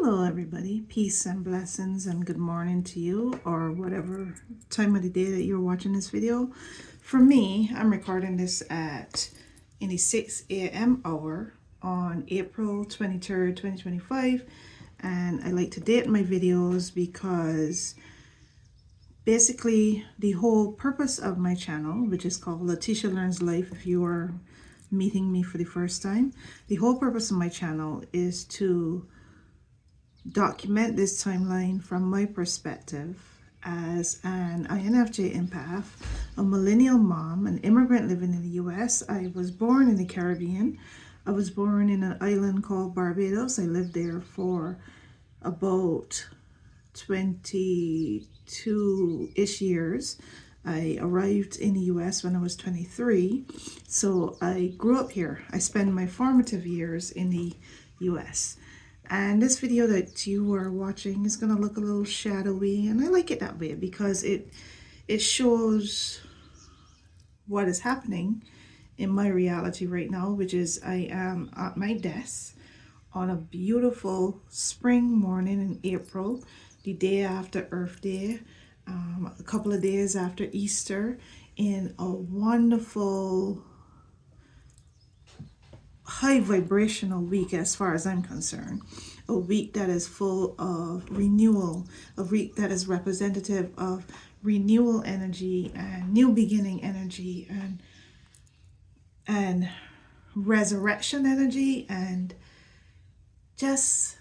Hello everybody, peace and blessings and good morning to you, or whatever time of the day that you're watching this video. For me, I'm recording this at in the 6 a.m. hour on April 23rd, 2025, and I like to date my videos because basically the whole purpose of my channel, which is called Latisha Learns Life, if you are meeting me for the first time, the whole purpose of my channel is to document this timeline from my perspective as an INFJ empath, a millennial mom, an immigrant living in the US. I was born in the Caribbean. I was born in an island called Barbados. I lived there for about 22-ish years. I arrived in the US when I was 23, so I grew up here. I spent my formative years in the US. And this video that you are watching is going to look a little shadowy, and I like it that way because it shows what is happening in my reality right now, which is I am at my desk on a beautiful spring morning in April, the day after Earth Day, a couple of days after Easter, in a wonderful high vibrational week as far as I'm concerned. A week that is full of renewal, a week that is representative of renewal energy and new beginning energy and resurrection energy, and just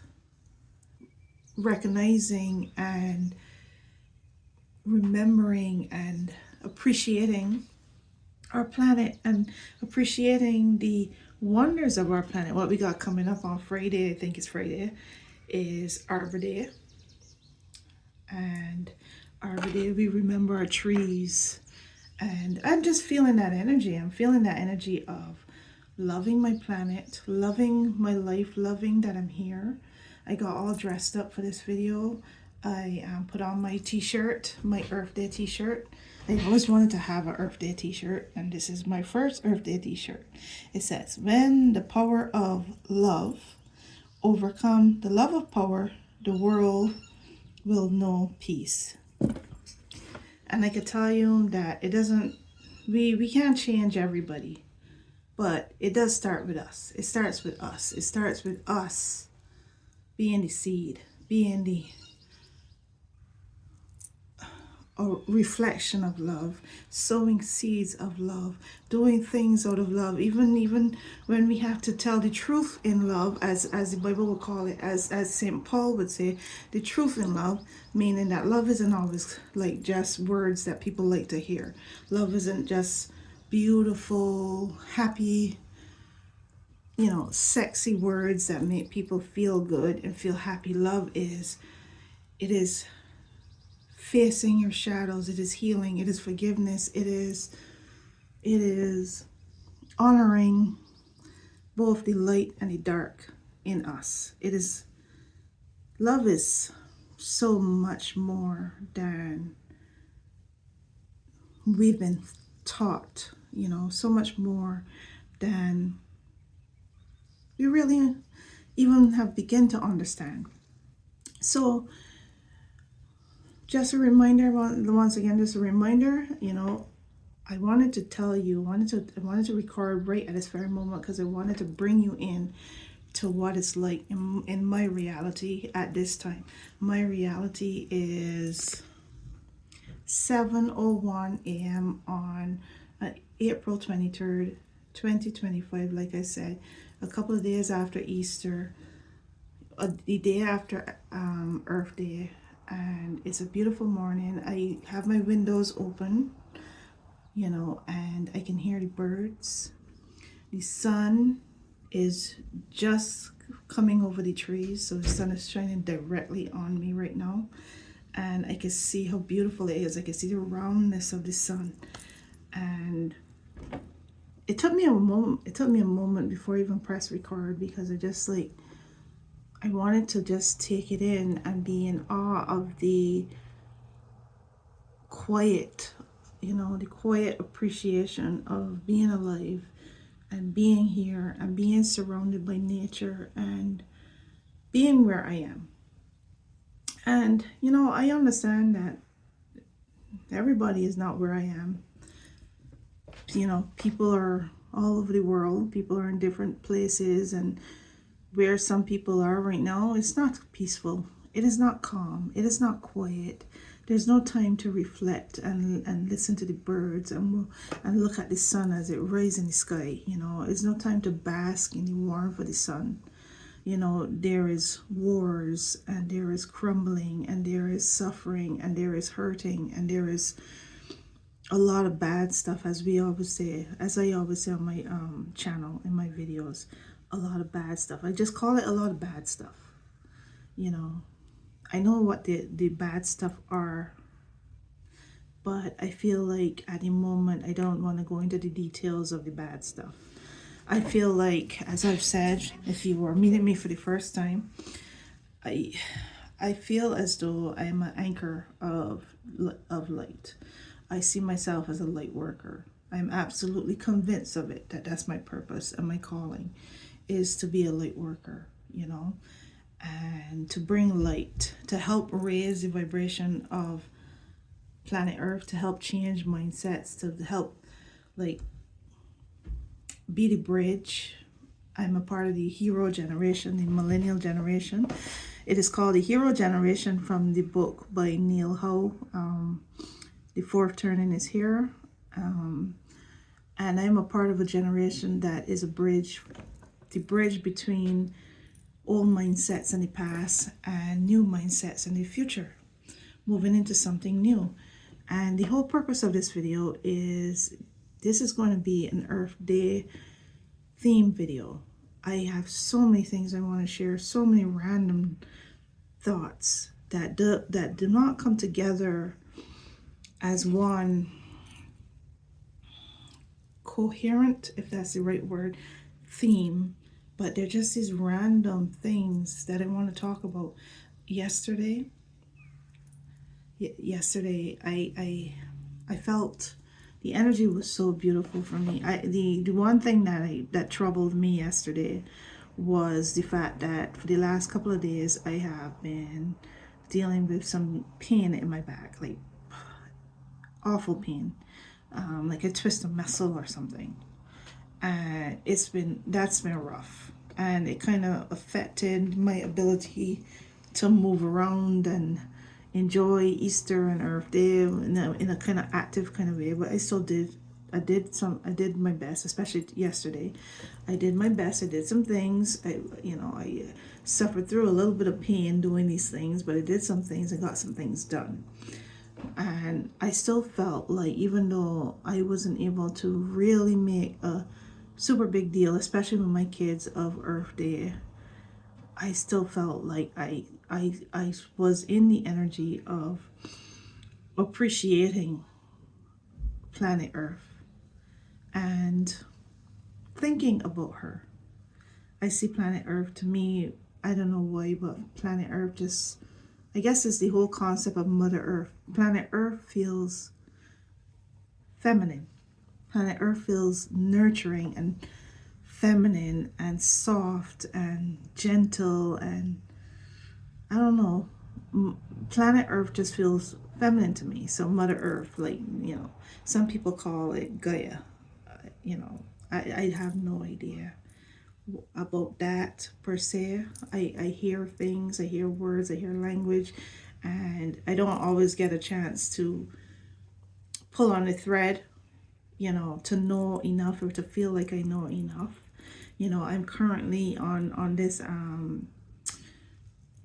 recognizing and remembering and appreciating our planet and appreciating the wonders of our planet. What we got coming up on Friday, I think it's Friday, is Arbor Day. And Arbor Day, we remember our trees. And I'm just feeling that energy. I'm feeling that energy of loving my planet, loving my life, loving that I'm here. I got all dressed up for this video. I put on my t-shirt, my Earth Day t-shirt. I always wanted to have an Earth Day t-shirt, and this is my first Earth Day t-shirt. It says, when the power of love overcome the love of power, the world will know peace. And I can tell you that it doesn't, we can't change everybody, but it does start with us. It starts with us. It starts with us being the seed, being a reflection of love, sowing seeds of love, doing things out of love, even when we have to tell the truth in love, as the Bible will call it, as St. Paul would say, the truth in love, meaning that love isn't always like just words that people like to hear. Love isn't just beautiful, happy, sexy words that make people feel good and feel happy. Love is facing your shadows. It is healing. It is forgiveness. It is honoring both the light and the dark in us. Love is so much more than we've been taught, so much more than we really even have begun to understand. So just a reminder, once again, just a reminder, I wanted to tell you, I wanted to record right at this very moment because I wanted to bring you in to what it's like in my reality at this time. My reality is 7:01 a.m. on April 23rd, 2025. Like I said, a couple of days after Easter, the day after Earth Day. And it's a beautiful morning. I have my windows open, and I can hear the birds. The sun is just coming over the trees, so the sun is shining directly on me right now, and I can see how beautiful it is. I can see the roundness of the sun, and it took me a moment before I even press record, because I wanted to just take it in and be in awe of the quiet, the quiet appreciation of being alive and being here and being surrounded by nature and being where I am. And, you know, I understand that everybody is not where I am. You know, people are all over the world. People are in different places, and where some people are right now, it's not peaceful. It is not calm. It is not quiet. There's no time to reflect and listen to the birds and look at the sun as it rises in the sky. You know, there's no time to bask in the warmth of the sun. You know, there is wars, and there is crumbling, and there is suffering, and there is hurting, and there is a lot of bad stuff, as we always say, as I always say on my channel, in my videos. A lot of bad stuff. I just call it a lot of bad stuff. You know, I know what the bad stuff are, but I feel like at the moment I don't want to go into the details of the bad stuff. I feel like, as I've said, if you were meeting me for the first time, I feel as though I am an anchor of light. I see myself as a light worker. I'm absolutely convinced of it, that that's my purpose and my calling, is to be a light worker, you know, and to bring light, to help raise the vibration of planet Earth, to help change mindsets, to help, like, be the bridge. I'm a part of the hero generation, the millennial generation. It is called the hero generation from the book by Neil Howe. The fourth turning is here. And I'm a part of a generation that is a bridge, the bridge between old mindsets in the past and new mindsets in the future, moving into something new. And the whole purpose of this video is, this is going to be an Earth Day theme video. I have so many things I want to share, so many random thoughts that do not come together as one coherent, if that's the right word, theme, but they're just these random things that I want to talk about. Yesterday, I felt the energy was so beautiful for me. The one thing that troubled me yesterday was the fact that for the last couple of days I have been dealing with some pain in my back, like awful pain, like a twist of muscle or something. And that's been rough, and it kind of affected my ability to move around and enjoy Easter and Earth Day in a kind of active kind of way. But I still did. I did my best, especially yesterday. I did my best. I did some things. I suffered through a little bit of pain doing these things, but I did some things and got some things done. And I still felt like, even though I wasn't able to really make a super big deal, especially with my kids, of Earth Day, I still felt like I was in the energy of appreciating planet Earth and thinking about her. I see planet Earth, to me, I don't know why, but planet Earth just, I guess it's the whole concept of Mother Earth. Planet Earth feels feminine. Planet Earth feels nurturing and feminine and soft and gentle, and I don't know. Planet Earth just feels feminine to me. So Mother Earth, like, some people call it Gaia. I have no idea about that per se. I hear things, I hear words, I hear language, and I don't always get a chance to pull on a thread, to know enough or to feel like I know enough. I'm currently on this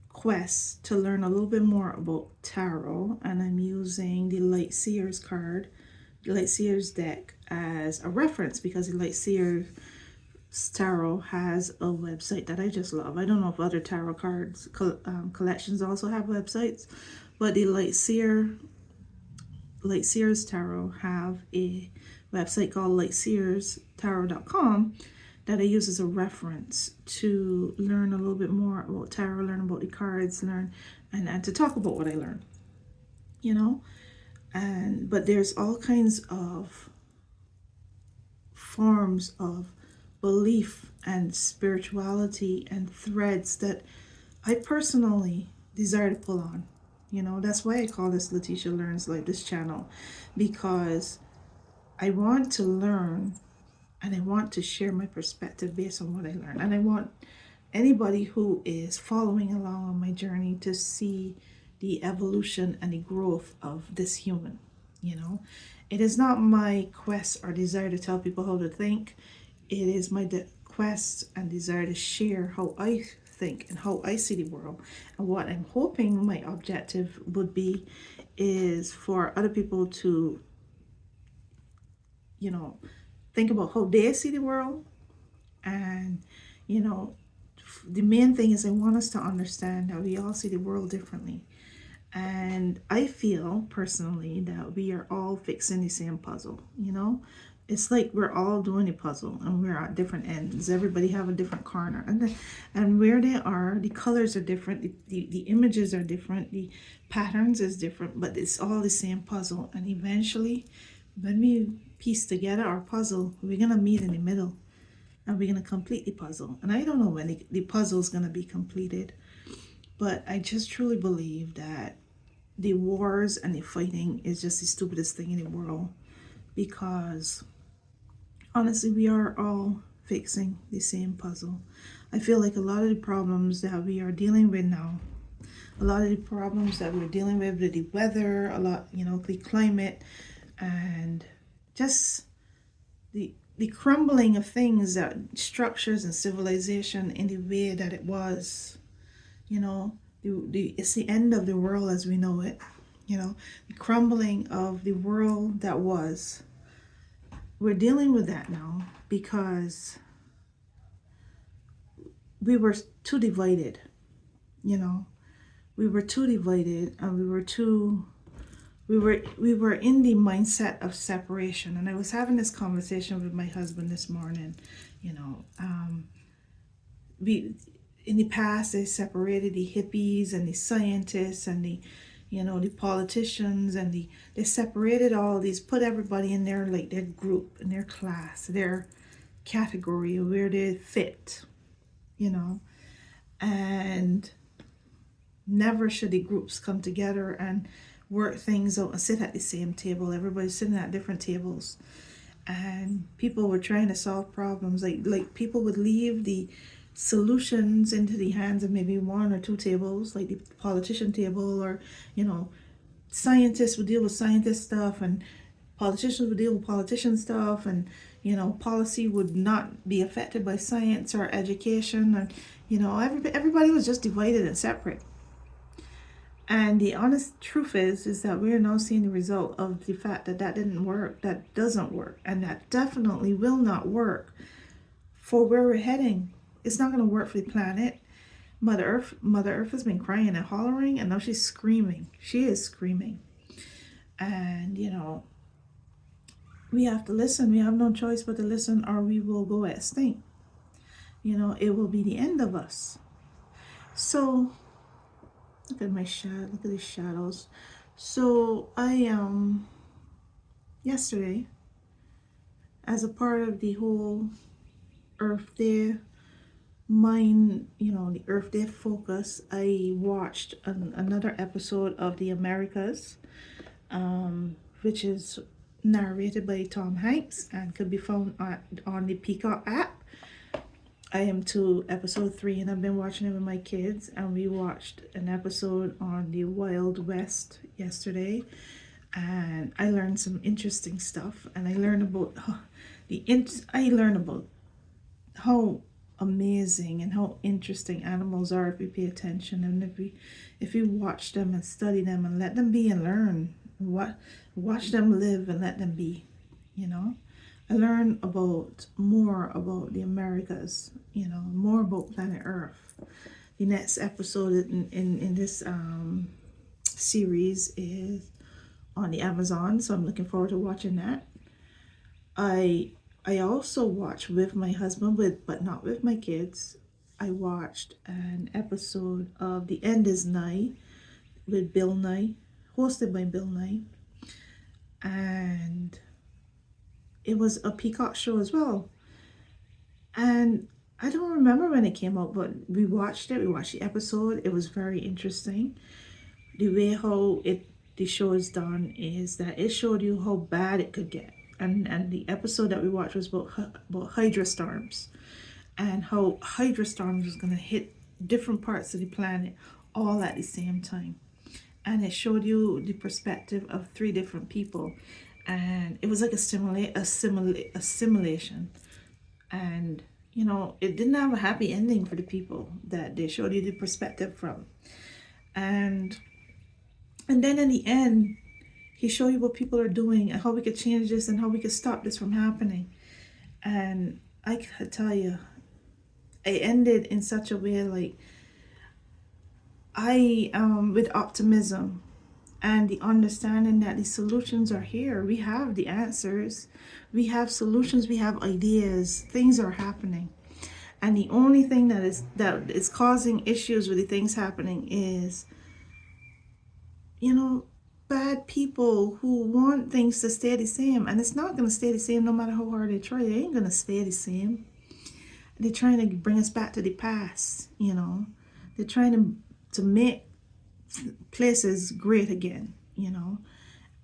quest to learn a little bit more about tarot, and I'm using the Light Seers card, the Light Seers deck, as a reference, because the Light Seers Tarot has a website that I just love. I don't know if other tarot cards collections also have websites, but the Light Seers Tarot have a website called lightseerstarot.com that I use as a reference to learn a little bit more about tarot, learn about the cards, learn and to talk about what I learned, but there's all kinds of forms of belief and spirituality and threads that I personally desire to pull on. You know, that's why I call this Latisha Learns Life, this channel, because I want to learn and I want to share my perspective based on what I learned. And I want anybody who is following along on my journey to see the evolution and the growth of this human. You know, it is not my quest or desire to tell people how to think. It is my quest and desire to share how I think and how I see the world. And what I'm hoping my objective would be is for other people to, you know, think about how they see the world. And, you know, the main thing is I want us to understand that we all see the world differently. And I feel personally that we are all fixing the same puzzle, you know? It's like we're all doing a puzzle and we're at different ends. Everybody have a different corner. And where they are, the colors are different, the images are different, the patterns is different, but it's all the same puzzle. And eventually, when we piece together our puzzle, we're going to meet in the middle and we're going to complete the puzzle. And I don't know when the puzzle is going to be completed, but I just truly believe that the wars and the fighting is just the stupidest thing in the world, because honestly we are all fixing the same puzzle. I feel like a lot of the problems that we are dealing with now, a lot of the problems that we're dealing with the weather, a lot, you know, the climate, and just the crumbling of things, that structures and civilization in the way that it was, you know, it's the end of the world as we know it, you know, the crumbling of the world that was. We're dealing with that now because we were too divided, you know, we were too divided, and we were in the mindset of separation. And I was having this conversation with my husband this morning, you know, we in the past they separated the hippies and the scientists and the, you know, the politicians, and they separated all these, put everybody in their, like, their group, in their class, their category, where they fit, you know. And never should the groups come together and work things out and sit at the same table. Everybody's sitting at different tables, and people were trying to solve problems. Like people would leave the solutions into the hands of maybe one or two tables, like the politician table, or, you know, scientists would deal with scientist stuff, and politicians would deal with politician stuff, and, you know, policy would not be affected by science or education, and, you know, everybody was just divided and separate. And the honest truth is that we are now seeing the result of the fact that that didn't work, that doesn't work, and that definitely will not work for where we're heading. It's not going to work for the planet. Mother Earth has been crying and hollering, and now she's screaming. She is screaming. And, you know, we have to listen. We have no choice but to listen, or we will go extinct. You know, it will be the end of us. So look at my shadow. Look at these shadows. So I yesterday, as a part of the whole Earth Day, the Earth Day focus, I watched another episode of The Americas, which is narrated by Tom Hanks and could be found on the Peacock app. I am to episode 3, and I've been watching it with my kids, and we watched an episode on the Wild West yesterday, and I learned some interesting stuff, and I learned about how amazing and how interesting animals are if we pay attention, and if we watch them and study them and let them be and learn, watch them live and let them be, you know. I learned more about the Americas, you know, more about planet Earth. The next episode in this series is on the Amazon, so I'm looking forward to watching that. I also watched with my husband, but not with my kids. I watched an episode of The End is Nigh with Bill Nye, hosted by Bill Nye, and it was a Peacock show as well. And I don't remember when it came out, but we watched it. We watched the episode. It was very interesting. The way how the show is done is that it showed you how bad it could get. And the episode that we watched was about hydra storms, and how hydra storms was going to hit different parts of the planet all at the same time. And it showed you the perspective of three different people, and it was like a simulation. And you know, it didn't have a happy ending for the people that they showed you the perspective from. And and then in the end, he showed you what people are doing and how we could change this and how we could stop this from happening. And I could tell you, it ended in such a way, like, I with optimism and the understanding that the solutions are here. We have the answers, we have solutions, we have ideas, things are happening. And the only thing that is causing issues with the things happening is, you know, bad people who want things to stay the same. And it's not going to stay the same no matter how hard they try. They ain't going to stay the same. They're trying to bring us back to the past, you know. They're trying to make places great again, you know.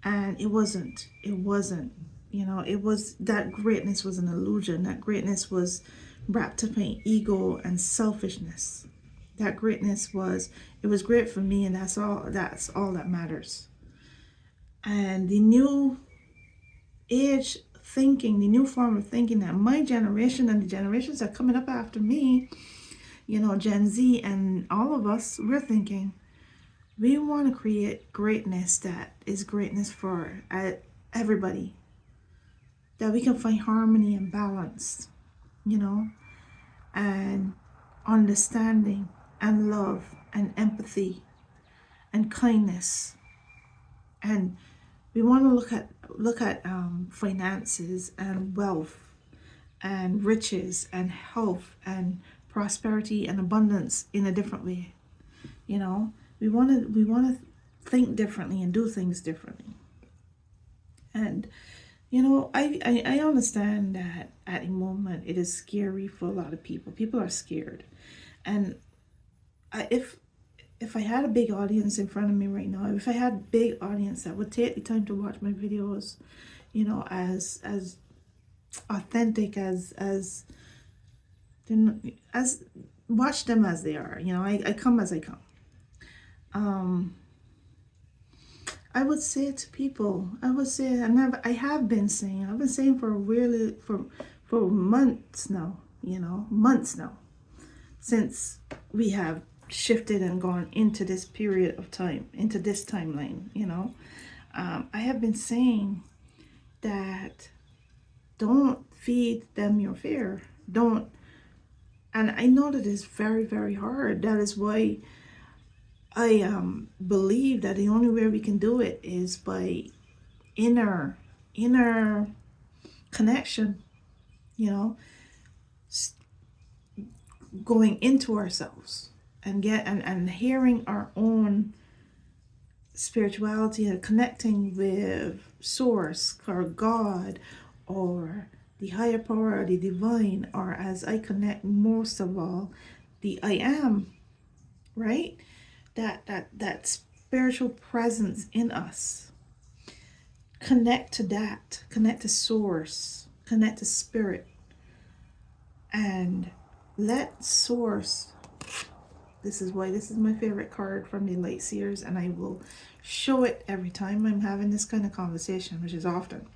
And it wasn't, you know, it was, that greatness was an illusion. That greatness was wrapped up in ego and selfishness. That greatness was, it was great for me, and that's all that matters. And the new age thinking, the new form of thinking that my generation and the generations that are coming up after me, you know, Gen Z and all of us, we're thinking, we want to create greatness that is greatness for everybody. That we can find harmony and balance, you know, and understanding and love and empathy and kindness. And we want to look at finances and wealth and riches and health and prosperity and abundance in a different way. You know, we want to think differently and do things differently. And you know, I understand that at the moment it is scary for a lot of people. People are scared. And if I had a big audience in front of me right now, if I had a big audience that would take the time to watch my videos, you know, as authentic as watch them as they are, you know, I come as I come. I would say to people, I've been saying, I've been saying for months now, you know, months now, since we have shifted and gone into this period of time, into this timeline, you know. I have been saying that don't feed them your fear. Don't. And I know that it's very, very hard. That is why I believe that the only way we can do it is by inner connection, you know, going into ourselves and hearing our own spirituality and connecting with source or God or the higher power or the divine, or as I connect most of all, the I am, right? That spiritual presence in us. Connect to that, connect to source, connect to spirit, and let source. This is why this is my favorite card from the Light Seers, and I will show it every time I'm having this kind of conversation, which is often.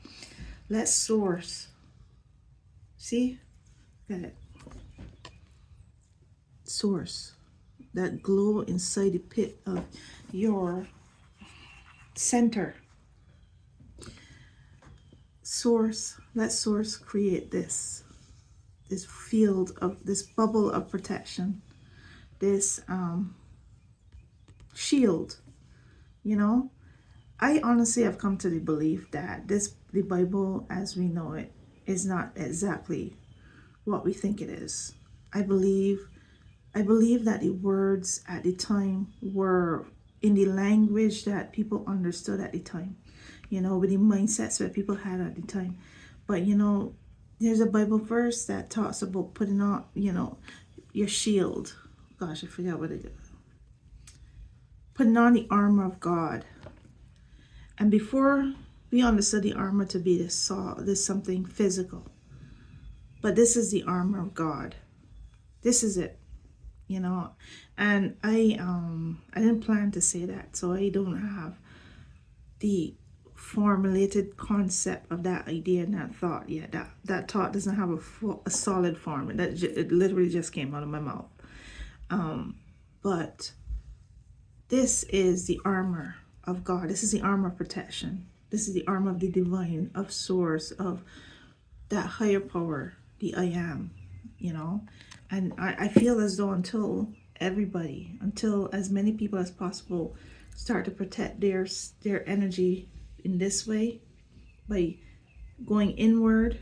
Let source, see, got it, source, that glow inside the pit of your center. Source, let source create this field of this bubble of protection, this shield, you know. I honestly have come to the belief that the Bible as we know it is not exactly what we think it is. I believe that the words at the time were in the language that people understood at the time, you know, with the mindsets that people had at the time. But you know, There's a Bible verse that talks about putting on, your shield. Gosh, I forgot what it is. Putting on the armor of God. And before we understood the armor to be this something physical. But this is the armor of God. This is it. And I didn't plan to say that, so I don't have the formulated concept of that idea and that thought yet. That thought doesn't have a solid form. It literally just came out of my mouth. But this is the armor of God. This is the armor of protection. This is the armor of the divine, of source, of that higher power, the I am, And I feel as though until as many people as possible start to protect their energy in this way, by going inward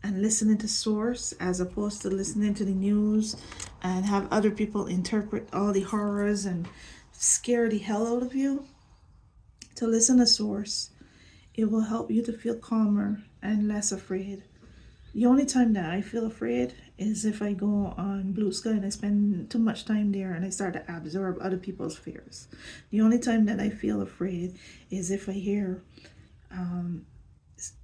and listening to source as opposed to listening to the news and have other people interpret all the horrors and scare the hell out of you, to listen to source, it will help you to feel calmer and less afraid. The only time that I feel afraid is if I go on Blue Sky and I spend too much time there and I start to absorb other people's fears. The only time that I feel afraid is if I hear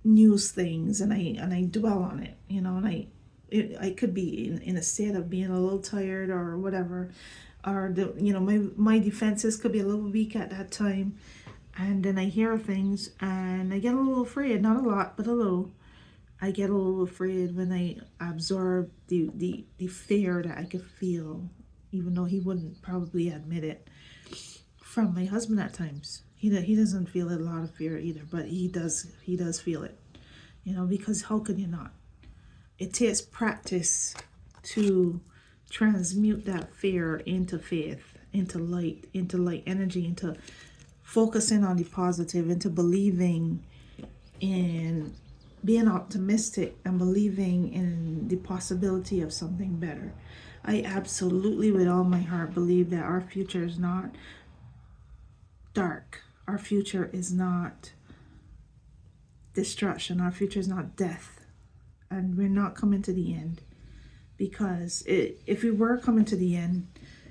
news things and I dwell on it, and I could be in a state of being a little tired or whatever, or my defenses could be a little weak at that time, and then I hear things and I get a little afraid, not a lot, but a little. I get a little afraid when I absorb the fear that I could feel, even though he wouldn't probably admit it, from my husband at times. He doesn't feel a lot of fear either, but he does feel it, because how could you not? It takes practice to transmute that fear into faith, into light energy, into focusing on the positive, into believing in being optimistic and believing in the possibility of something better. I absolutely, with all my heart, believe that our future is not dark. Our future is not destruction. Our future is not death. And we're not coming to the end. Because if we were coming to the end,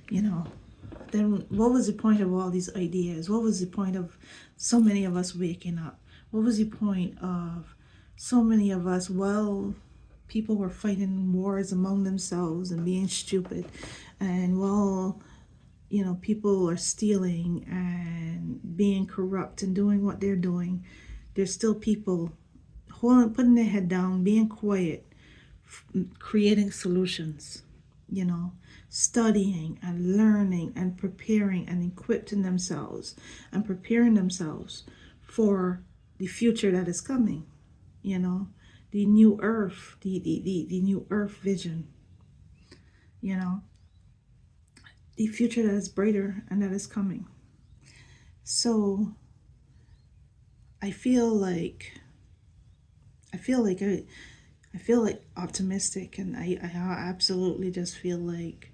then what was the point of all these ideas? What was the point of so many of us waking up? What was the point of so many of us, people were fighting wars among themselves and being stupid, and people are stealing and being corrupt and doing what they're doing, there's still people putting their head down, being quiet, creating solutions, studying and learning and preparing and equipping themselves and preparing themselves for the future that is coming. The new earth, the new earth vision, the future that is brighter and that is coming. So I feel like optimistic, and I absolutely just feel like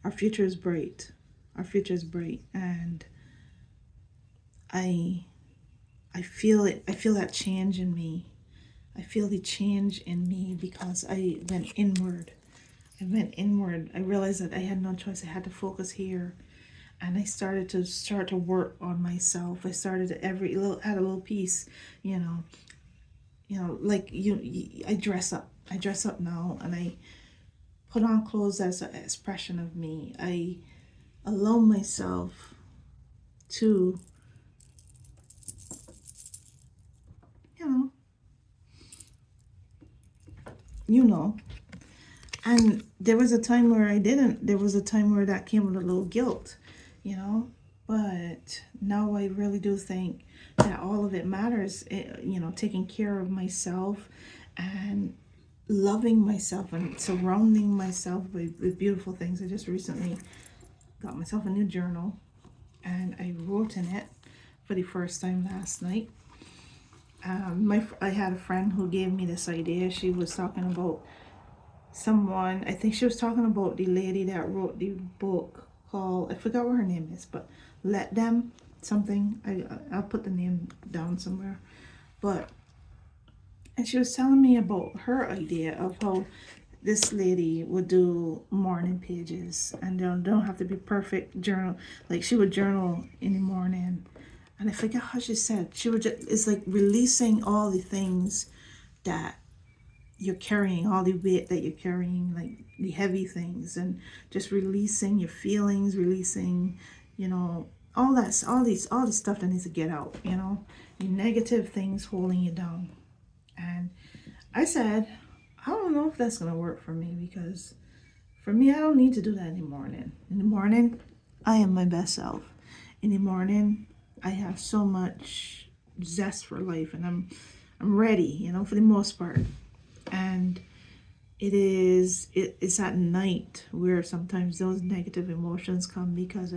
our future is bright. Our future is bright, and I feel it. I feel that change in me. I feel the change in me because I went inward. I realized that I had no choice. I had to focus here. And I started to work on myself. I started to add a little piece, like I dress up. I dress up now, and I put on clothes as an expression of me. I allow myself to, and there was a time where I didn't. There was a time where that came with a little guilt, but now I really do think that all of it matters, taking care of myself and loving myself and surrounding myself with beautiful things. I just recently got myself a new journal, and I wrote in it for the first time last night. I had a friend who gave me this idea. She was talking about someone, I think she was talking about the lady that wrote the book called, I forgot what her name is, but Let Them something. I'll put the name down somewhere. But And she was telling me about her idea of how this lady would do morning pages, and don't have to be perfect journal. Like she would journal in the morning, and I forget how she said she would just, it's like releasing all the things that you're carrying, all the weight that you're carrying, like the heavy things, and just releasing your feelings, releasing, you know, all that, all this stuff that needs to get out, you know, the negative things holding you down. And I said, I don't know if that's gonna work for me, because for me, I don't need to do that in the morning. In the morning, I am my best self. In the morning, I have so much zest for life, and I'm ready, you know, for the most part. And it's at night where sometimes those negative emotions come, because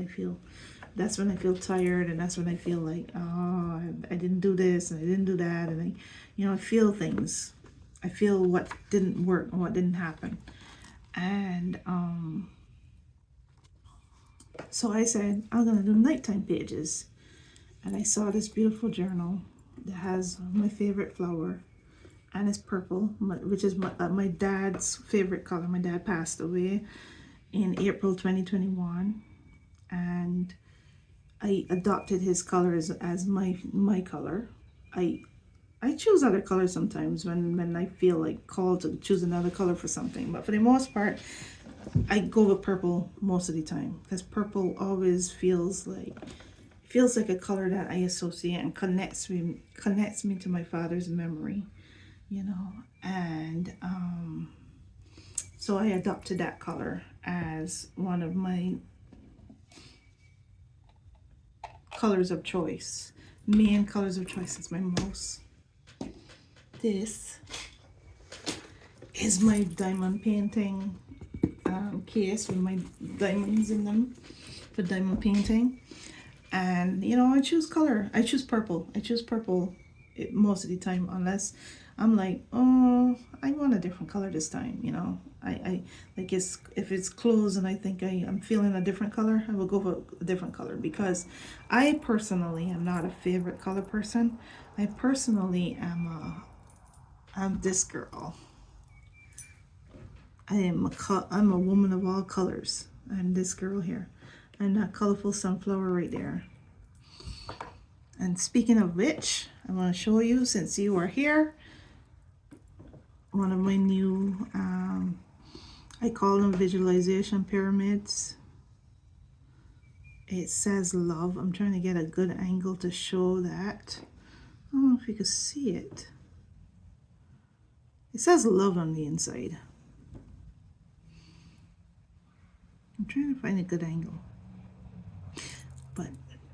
that's when I feel tired, and that's when I feel like, oh, I didn't do this and I didn't do that, and I feel things. I feel what didn't work and what didn't happen. And so I said, I'm gonna do nighttime pages. And I saw this beautiful journal that has my favorite flower, and it's purple, which is my dad's favorite color. My dad passed away in April 2021, and I adopted his colors as my color. I choose other colors sometimes when I feel like called to choose another color for something, but for the most part, I go with purple most of the time, because purple always feels like a color that I associate and connects me to my father's memory, you know. And so I adopted that color as one of my colors of choice. Main colors of choice is my most. This is my diamond painting case with my diamonds in them for diamond painting. And you know, I choose color. I choose purple. Most of the time, unless I'm like, oh, I want a different color this time. You know, I like if it's clothes and I think I'm feeling a different color, I will go for a different color, because I personally am not a favorite color person. I personally I'm this girl. I'm a woman of all colors. I'm this girl here. I'm that colorful sunflower right there. And speaking of which, I want to show you, since you are here, one of my new, I call them visualization pyramids. It says love. I'm trying to get a good angle to show that. I don't know if you can see it. It says love on the inside. I'm trying to find a good angle. But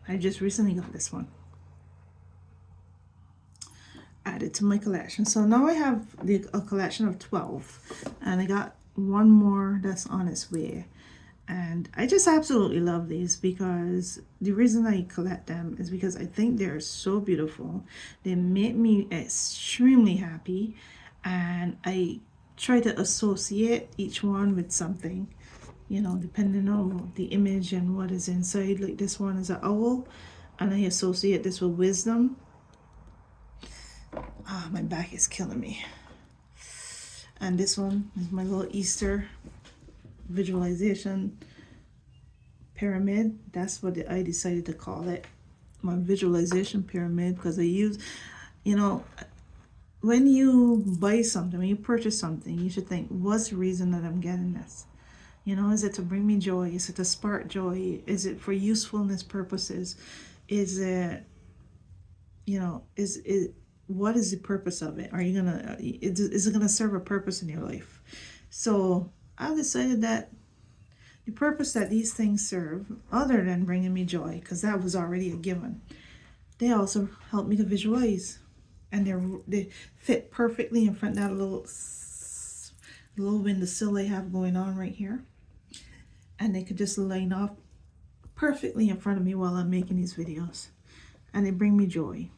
I just recently got this one added to my collection. So now I have a collection of 12, and I got one more that's on its way. And I just absolutely love these, because the reason I collect them is because I think they're so beautiful. They make me extremely happy, and I try to associate each one with something, you know, depending on the image and what is inside. Like this one is an owl, and I associate this with wisdom. Ah, my back is killing me. And this one is my little Easter visualization pyramid. That's what I decided to call it, my visualization pyramid, because I use, you know, when you buy something, when you purchase something, you should think, what's the reason that I'm getting this? You know, is it to bring me joy? Is it to spark joy? Is it for usefulness purposes? Is it, you know, is it, what is the purpose of it? Are you gonna, is it gonna serve a purpose in your life? So I decided that the purpose that these things serve, other than bringing me joy, because that was already a given, they also help me to visualize, and they fit perfectly in front of that little windowsill I have going on right here, and they could just line up perfectly in front of me while I'm making these videos, and they bring me joy.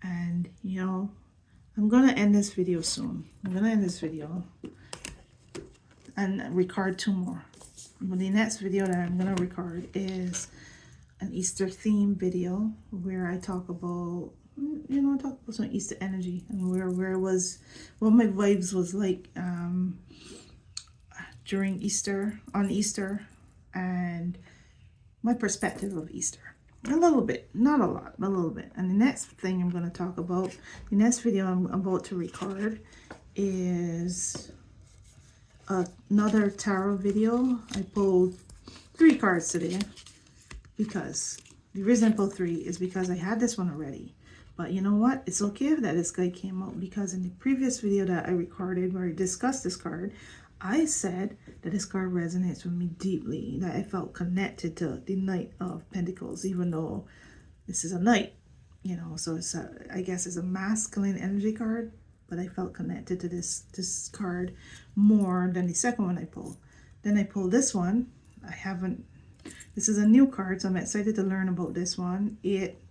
And you know, I'm gonna end this video soon. I'm gonna end this video and record 2 more. But the next video that I'm gonna record is an Easter theme video, where I talk about you know, talk about some Easter energy and where it was, what my vibes was like during Easter, on Easter, and my perspective of Easter. A little bit, not a lot, but a little bit. And the next thing I'm going to talk about, the next video I'm about to record is another tarot video. I pulled 3 cards today because the reason I pulled 3 is because I had this one already. But you know what? It's okay that this guy came out, because in the previous video that I recorded where I discussed this card, I said that this card resonates with me deeply, that I felt connected to the Knight of Pentacles, even though this is a knight, you know, so it's I guess it's a masculine energy card, but I felt connected to this card more than the second one I pulled. Then I pulled this one. This is a new card, so I'm excited to learn about this one. It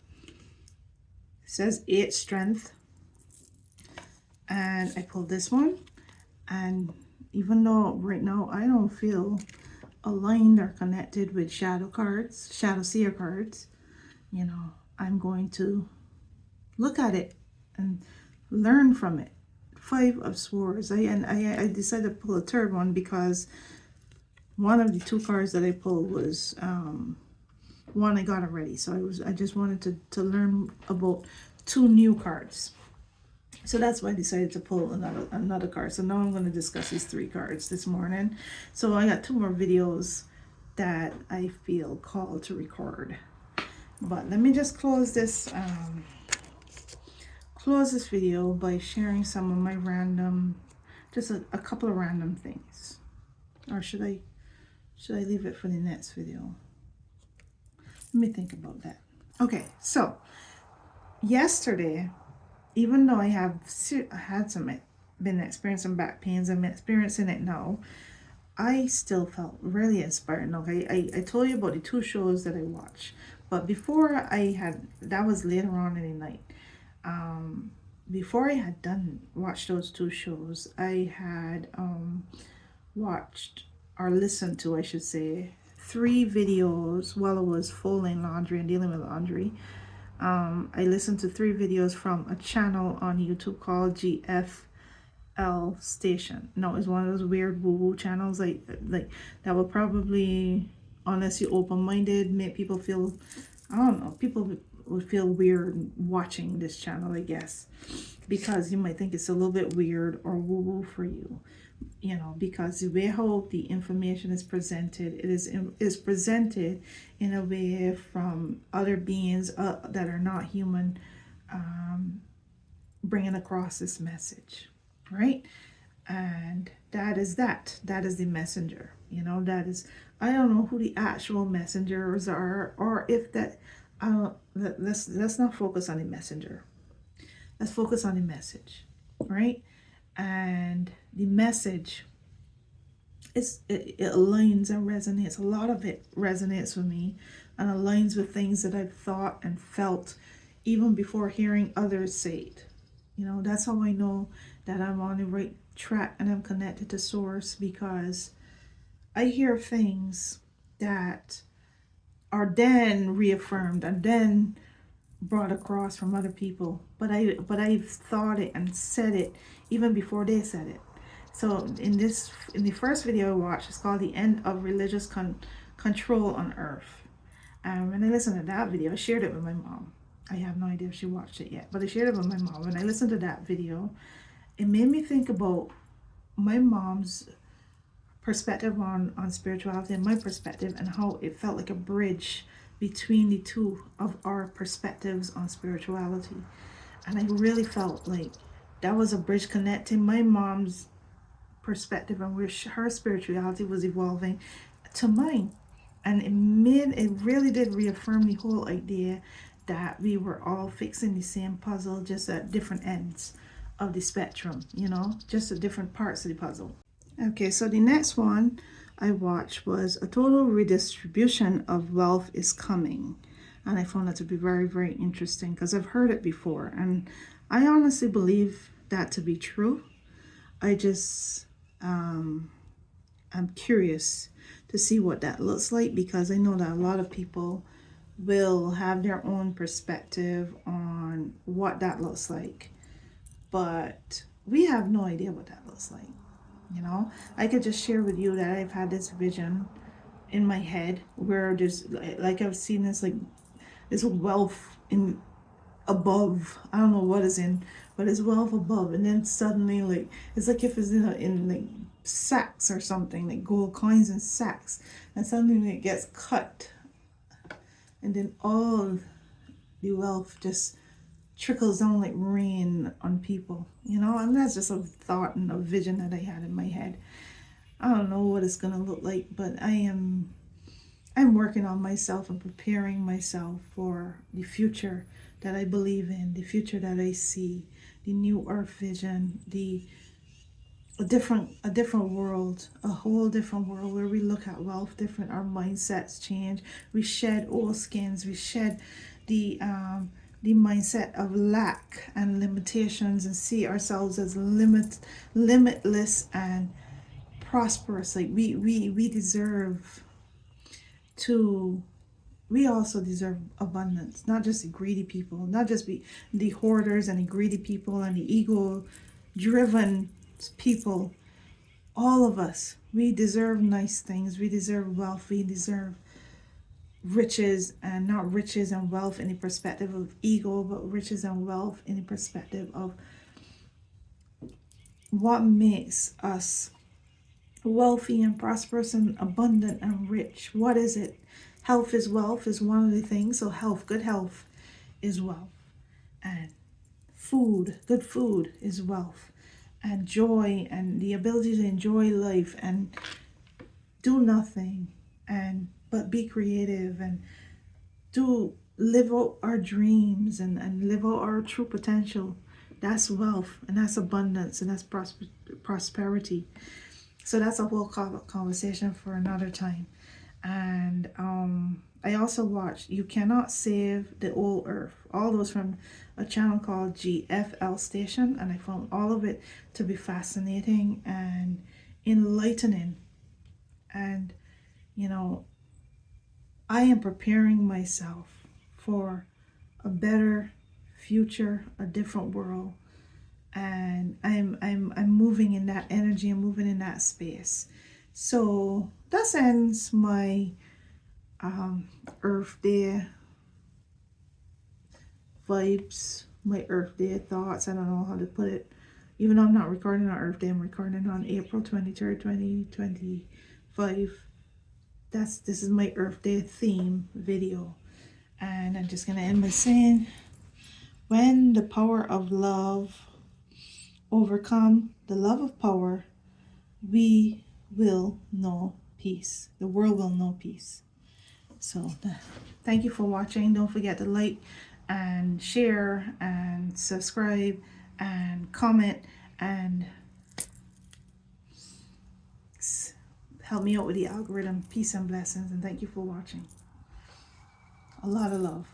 says 8 strength, and I pulled this one, and even though right now I don't feel aligned or connected with shadow cards, shadow seer cards, you know, I'm going to look at it and learn from it. 5 of Swords. I decided to pull a third one because one of the 2 cards that I pulled was one I got already. So I just wanted to learn about 2 new cards. So that's why I decided to pull another card. So now I'm going to discuss these 3 cards this morning. So I got 2 more videos that I feel called to record. But let me just close this video by sharing some of my random, just a couple of random things. Or should I leave it for the next video? Let me think about that. Okay, so yesterday, even though I had been experiencing back pains, I'm experiencing it now, I still felt really inspired. Okay, I told you about the 2 shows that I watched, but before that was later on in the night. Before I had watched those 2 shows, I had watched, or listened to, I should say, 3 videos while I was folding laundry and dealing with laundry. I listened to 3 videos from a channel on YouTube called GFL Station. No, it's one of those weird woo-woo channels like that will probably, unless you're open-minded, make people feel, I don't know, people would feel weird watching this channel, I guess, because you might think it's a little bit weird or woo-woo for you, you know, because the way how the information is presented, it is presented in a way from other beings that are not human, bringing across this message, right? And that is the messenger, you know. That is, I don't know who the actual messengers are, or if that let's not focus on the messenger. Let's focus on the message, right? And the message it aligns and resonates. A lot of it resonates with me and aligns with things that I've thought and felt even before hearing others say it. You know, that's how I know that I'm on the right track and I'm connected to source, because I hear things that are then reaffirmed and then brought across from other people, but I've thought it and said it even before they said it. So in the first video I watched, it's called The End of Religious Control on Earth. When I listened to that video, I shared it with my mom. I have no idea if she watched it yet, but I shared it with my mom. When I listened to that video, it made me think about my mom's perspective on spirituality and my perspective, and how it felt like a bridge between the 2 of our perspectives on spirituality. And I really felt like that was a bridge connecting my mom's perspective and where her spirituality was evolving to mine. And it really did reaffirm the whole idea that we were all fixing the same puzzle, just at different ends of the spectrum, you know, just at different parts of the puzzle. Okay, so the next one I watched was A Total Redistribution of Wealth is Coming. And I found that to be very, very interesting because I've heard it before. And I honestly believe that to be true. I just, I'm curious to see what that looks like, because I know that a lot of people will have their own perspective on vision what that looks like, but we have no idea what that looks like. You know, I could just share with you that I've had this vision in my head where there's like I've seen this like this wealth in above. I don't know what is in, but it's wealth above, and then suddenly like it's like if it's in like sacks or something, like gold coins in sacks, and suddenly it gets cut, and then all the wealth just trickles down like rain on people, you know. And that's just a thought and a vision that I had in my head. I don't know what it's gonna look like, but I'm working on myself and preparing myself for the future that I believe in, the future that I see, the new earth vision, a different world, a whole different world where we look at wealth different, our mindsets change, we shed old skins, we shed the mindset of lack and limitations and see ourselves as limitless and prosperous. Like we deserve to, we also deserve abundance, not just the greedy people, not just be the hoarders and the greedy people and the ego driven people. All of us, we deserve nice things, we deserve wealth, we deserve riches, and not riches and wealth in the perspective of ego, but riches and wealth in the perspective of what makes us wealthy and prosperous and abundant and rich. What is it? Health is wealth is one of the things. So health, good health is wealth, and food, good food is wealth, and joy and the ability to enjoy life and do nothing and but be creative and do live out our dreams and live out our true potential. That's wealth, and that's abundance, and that's prosperity. So that's a whole conversation for another time. And I also watched You Cannot Save the Old Earth. All those from a channel called GFL Station, and I found all of it to be fascinating and enlightening. And you know, I am preparing myself for a better future, a different world, and I'm moving in that energy, I'm moving in that space. So that ends my Earth Day vibes, my Earth Day thoughts. I don't know how to put it. Even though I'm not recording on Earth Day, I'm recording on April 23rd, 2025. This is my Earth Day theme video. And I'm just gonna end by saying, when the power of love overcome the love of power, we will know peace. The world will know peace. So thank you for watching. Don't forget to like and share and subscribe and comment and help me out with the algorithm. Peace and blessings, and thank you for watching. A lot of love.